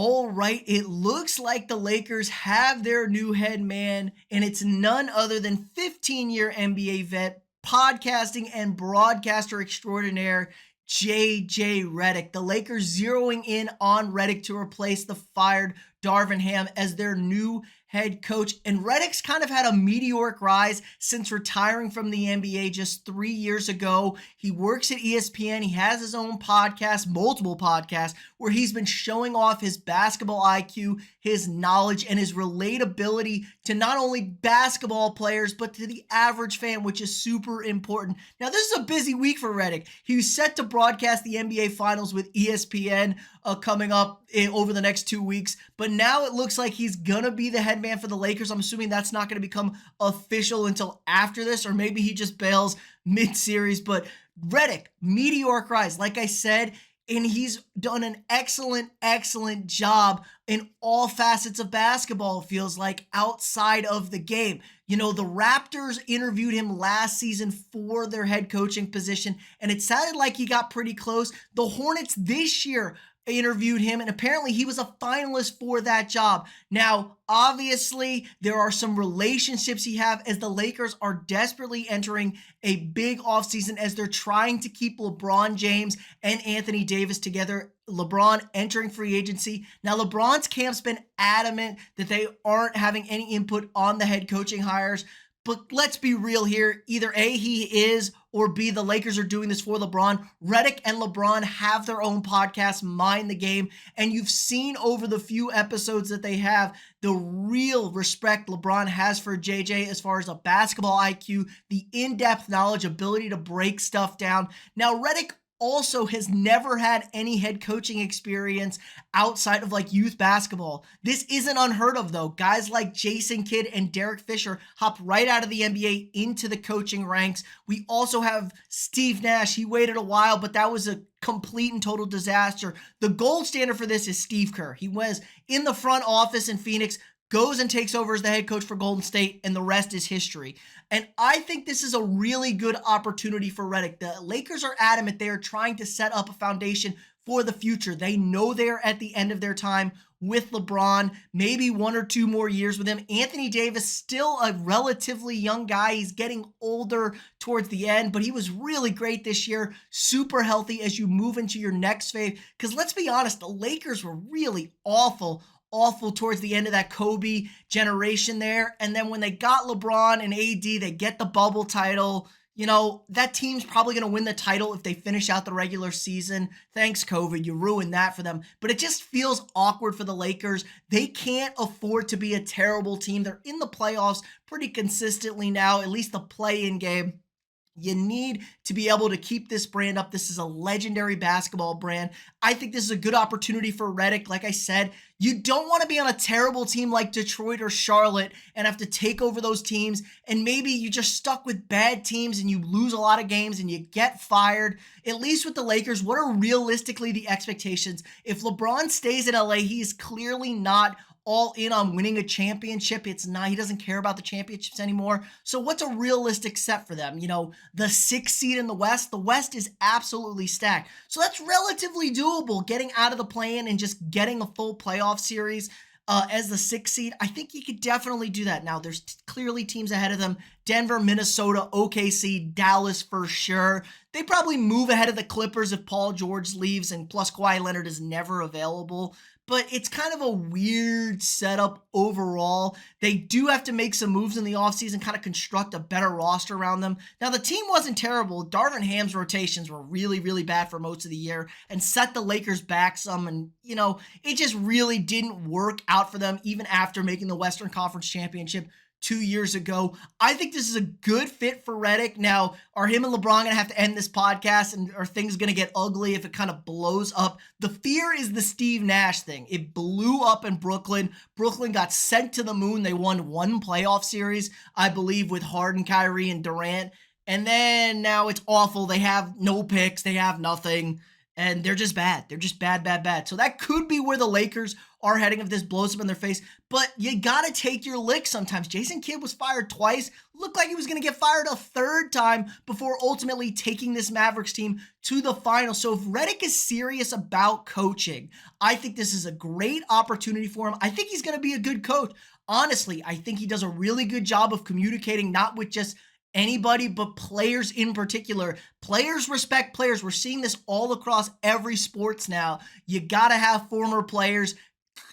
All right, it looks like the Lakers have their new head man, and it's none other than 15-year NBA vet, podcasting and broadcaster extraordinaire, JJ Redick. The Lakers zeroing in on Redick to replace the fired Darvin Ham as their new head coach. And Redick's kind of had a meteoric rise since retiring from the NBA just 3 years ago. He works at ESPN. He has his own podcast, multiple podcasts, where he's been showing off his basketball IQ, his knowledge, and his relatability to not only basketball players, but to the average fan, which is super important. Now, this is a busy week for Redick. He was set to broadcast the NBA Finals with ESPN coming up over the next 2 weeks, but now it looks like he's gonna be the head man for the Lakers. I'm assuming that's not gonna become official until after this, or maybe he just bails mid-series. But Redick, meteoric rise, like I said, and he's done an excellent job in all facets of basketball, it feels like, outside of the game. You know, the Raptors interviewed him last season for their head coaching position, and it sounded like he got pretty close. The Hornets this year interviewed him, and apparently he was a finalist for that job. Now, obviously, there are some relationships he have as the Lakers are desperately entering a big offseason as they're trying to keep LeBron James and Anthony Davis together. LeBron entering free agency. Now, LeBron's camp's been adamant that they aren't having any input on the head coaching hires. But let's be real here. Either A, he is, or B, the Lakers are doing this for LeBron. Redick and LeBron have their own podcast, Mind the Game, and you've seen over the few episodes that they have the real respect LeBron has for JJ as far as a basketball IQ, the in-depth knowledge, ability to break stuff down. Now, Redick also has never had any head coaching experience outside of like youth basketball. This isn't unheard of though. Guys like Jason Kidd and Derek Fisher hopped right out of the NBA into the coaching ranks. We also have Steve Nash. He waited a while, but that was a complete and total disaster. The gold standard for this is Steve Kerr. He was in the front office in Phoenix, goes and takes over as the head coach for Golden State, and the rest is history. And I think this is a really good opportunity for Redick. The Lakers are adamant they are trying to set up a foundation for the future. They know they're at the end of their time with LeBron, maybe 1 or 2 more years with him. Anthony Davis, still a relatively young guy. He's getting older towards the end, but he was really great this year. Super healthy as you move into your next phase. Because let's be honest, the Lakers were really awful towards the end of that Kobe generation there. And then when they got LeBron and AD, they get the bubble title. You know, that team's probably going to win the title if they finish out the regular season. Thanks, COVID. You ruined that for them. But it just feels awkward for the Lakers. They can't afford to be a terrible team. They're in the playoffs pretty consistently now, at least the play-in game. You need to be able to keep this brand up. This is a legendary basketball brand. I think this is a good opportunity for Redick. Like I said, you don't want to be on a terrible team like Detroit or Charlotte and have to take over those teams, and maybe you just stuck with bad teams and you lose a lot of games and you get fired. At least with the Lakers, what are realistically the expectations? If LeBron stays in LA, he's clearly not all in on winning a championship. It's not, he doesn't care about the championships anymore. So what's a realistic set for them? You know, the 6th seed in the West is absolutely stacked. So that's relatively doable, getting out of the play-in and just getting a full playoff series as the 6th seed. I think you could definitely do that. Now, there's clearly teams ahead of them. Denver, Minnesota, OKC, Dallas for sure. They probably move ahead of the Clippers if Paul George leaves, and plus Kawhi Leonard is never available. But it's kind of a weird setup overall. They do have to make some moves in the offseason, kind of construct a better roster around them. Now, the team wasn't terrible. Darvin Ham's rotations were really bad for most of the year and set the Lakers back some. And, you know, it just really didn't work out for them even after making the Western Conference Championship 2 years ago. I think this is a good fit for Redick. Now, are him and LeBron going to have to end this podcast, and are things going to get ugly if it kind of blows up? The fear is the Steve Nash thing. It blew up in Brooklyn. Brooklyn got sent to the moon. They won 1 playoff series, I believe, with Harden, Kyrie, and Durant. And then now it's awful. They have no picks. They have nothing. and they're just bad. They're just bad, bad, bad. So that could be where the Lakers are heading if this blows up in their face. But you got to take your licks sometimes. Jason Kidd was fired twice. Looked like he was going to get fired a third time before ultimately taking this Mavericks team to the final. So if Redick is serious about coaching, I think this is a great opportunity for him. I think he's going to be a good coach. Honestly, I think he does a really good job of communicating, not with just anybody, but players in particular. Players respect players. We're seeing this all across every sports now. You got to have former players.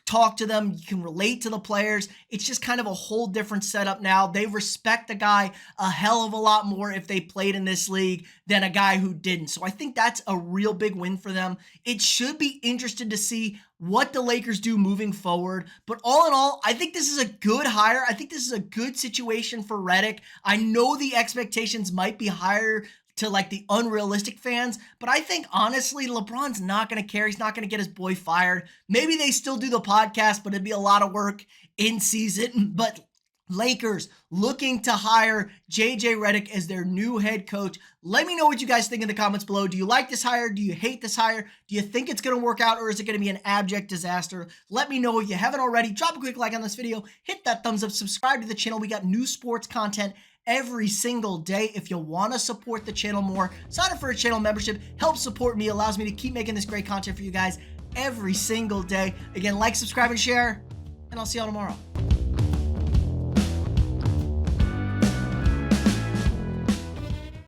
Talk to them. You can relate to the players. It's just kind of a whole different setup now. They respect the guy a hell of a lot more if they played in this league than a guy who didn't. So I think that's a real big win for them. It should be interesting to see what the Lakers do moving forward. But all in all, I think this is a good hire. I think this is a good situation for Redick. I know the expectations might be higher to like the unrealistic fans, but I think honestly, LeBron's not going to care. He's not going to get his boy fired. Maybe they still do the podcast, but it'd be a lot of work in season. But Lakers looking to hire JJ Redick as their new head coach. Let me know what you guys think in the comments below. Do you like this hire? Do you hate this hire? Do you think it's going to work out, or is it going to be an abject disaster? Let me know. If you haven't already, drop a quick like on this video, hit that thumbs up, subscribe to the channel. We got new sports content every single day. If you want to support the channel more, sign up for a channel membership. Help support me, allows me to keep making this great content for you guys every single day. Again, like, subscribe, and share, and I'll see y'all tomorrow.